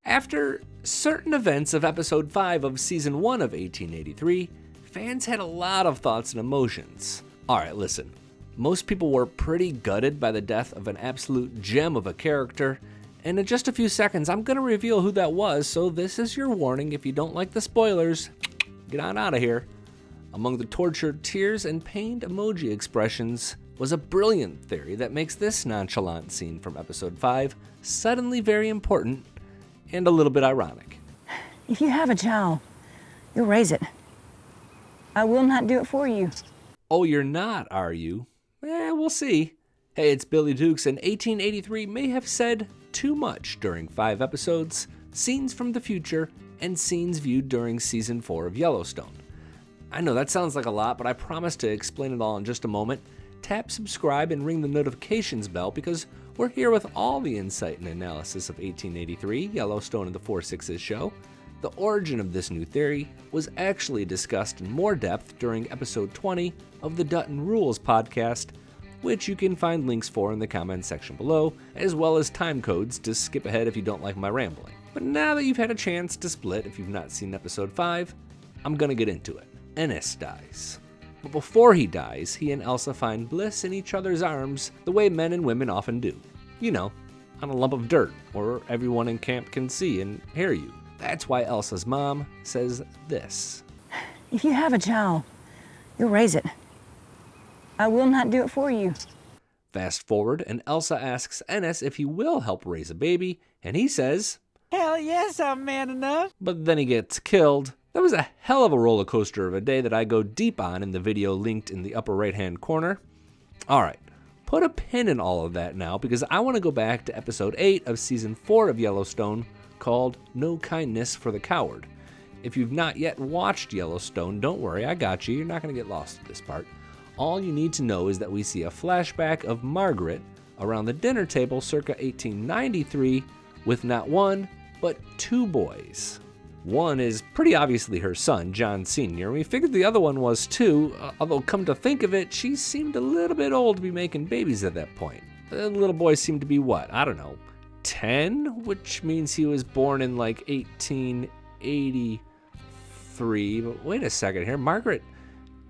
After certain events of episode 5 of season 1 of 1883, fans had a lot of thoughts and emotions. Alright, listen. Most people were pretty gutted by the death of an absolute gem of a character, and in just a few seconds I'm going to reveal who that was, so this is your warning. If you don't like the spoilers, get on out of here. Among the tortured tears and pained emoji expressions was a brilliant theory that makes this nonchalant scene from episode 5 suddenly very important and a little bit ironic. If you have a child, you'll raise it. I will not do it for you. Oh, you're not, are you? We'll see. Hey, it's Billy Dukes, and 1883 may have said too much during 5 episodes, scenes from the future, and scenes viewed during season 4 of Yellowstone. I know that sounds like a lot, but I promise to explain it all in just a moment. Tap subscribe and ring the notifications bell because we're here with all the insight and analysis of 1883, Yellowstone and the 4 Sixes show. The origin of this new theory was actually discussed in more depth during episode 20 of the Dutton Rules podcast, which you can find links for in the comments section below, as well as time codes to skip ahead if you don't like my rambling. But now that you've had a chance to split if you've not seen episode 5, I'm gonna get into it. Ennis dies. But before he dies, he and Elsa find bliss in each other's arms the way men and women often do. You know, on a lump of dirt, where everyone in camp can see and hear you. That's why Elsa's mom says this. If you have a child, you'll raise it. I will not do it for you. Fast forward, and Elsa asks Ennis if he will help raise a baby, and he says, Hell yes, I'm man enough. But then he gets killed. That was a hell of a roller coaster of a day that I go deep on in the video linked in the upper right hand corner. Alright, put a pin in all of that now because I want to go back to episode 8 of season 4 of Yellowstone called No Kindness for the Coward. If you've not yet watched Yellowstone, don't worry, I got you. You're not going to get lost at this part. All you need to know is that we see a flashback of Margaret around the dinner table circa 1893 with not one, but 2 boys. One is pretty obviously her son, John Sr. We figured the other one was too, although come to think of it, she seemed a little bit old to be making babies at that point. The little boy seemed to be what? I don't know, 10? Which means he was born in like 1883. But wait a second here, Margaret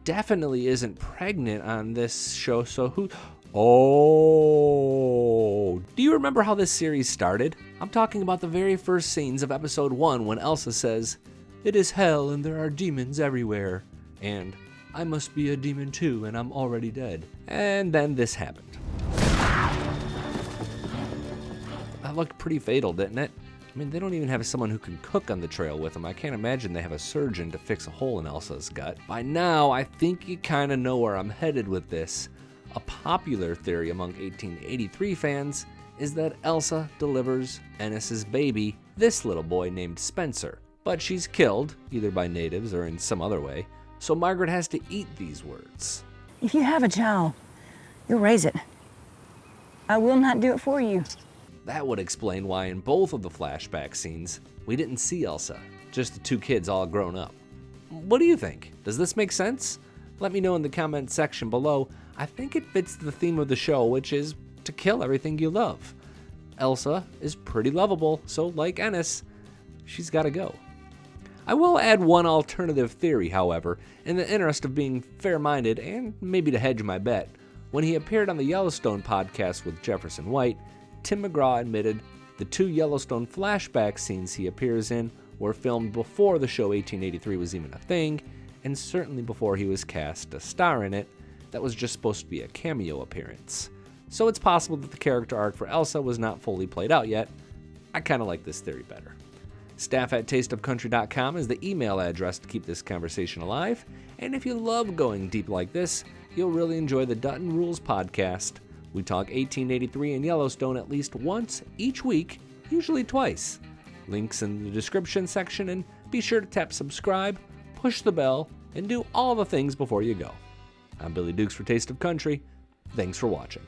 definitely isn't pregnant on this show, so who? Oh, do you remember how this series started? I'm talking about the very first scenes of episode 1 when Elsa says, "It is hell and there are demons everywhere," and "I must be a demon too and I'm already dead." And then this happened. That looked pretty fatal, didn't it? I mean, they don't even have someone who can cook on the trail with them. I can't imagine they have a surgeon to fix a hole in Elsa's gut. By now, I think you kind of know where I'm headed with this. A popular theory among 1883 fans is that Elsa delivers Ennis's baby, this little boy named Spencer. But she's killed, either by natives or in some other way, so Margaret has to eat these words. If you have a child, you'll raise it. I will not do it for you. That would explain why in both of the flashback scenes, we didn't see Elsa, just the 2 kids all grown up. What do you think? Does this make sense? Let me know in the comment section below. I think it fits the theme of the show, which is to kill everything you love. Elsa is pretty lovable, so like Ennis, she's gotta go. I will add one alternative theory, however, in the interest of being fair-minded and maybe to hedge my bet. When he appeared on the Yellowstone podcast with Jefferson White, Tim McGraw admitted the 2 Yellowstone flashback scenes he appears in were filmed before the show 1883 was even a thing, and certainly before he was cast a star in it. That was just supposed to be a cameo appearance. So it's possible that the character arc for Elsa was not fully played out yet. I kind of like this theory better. staff@tasteofcountry.com is the email address to keep this conversation alive, and if you love going deep like this, you'll really enjoy the Dutton Rules podcast. We talk 1883 and Yellowstone at least once each week, usually twice. Links in the description section, and be sure to tap subscribe, push the bell, and do all the things before you go. I'm Billy Dukes for Taste of Country. Thanks for watching.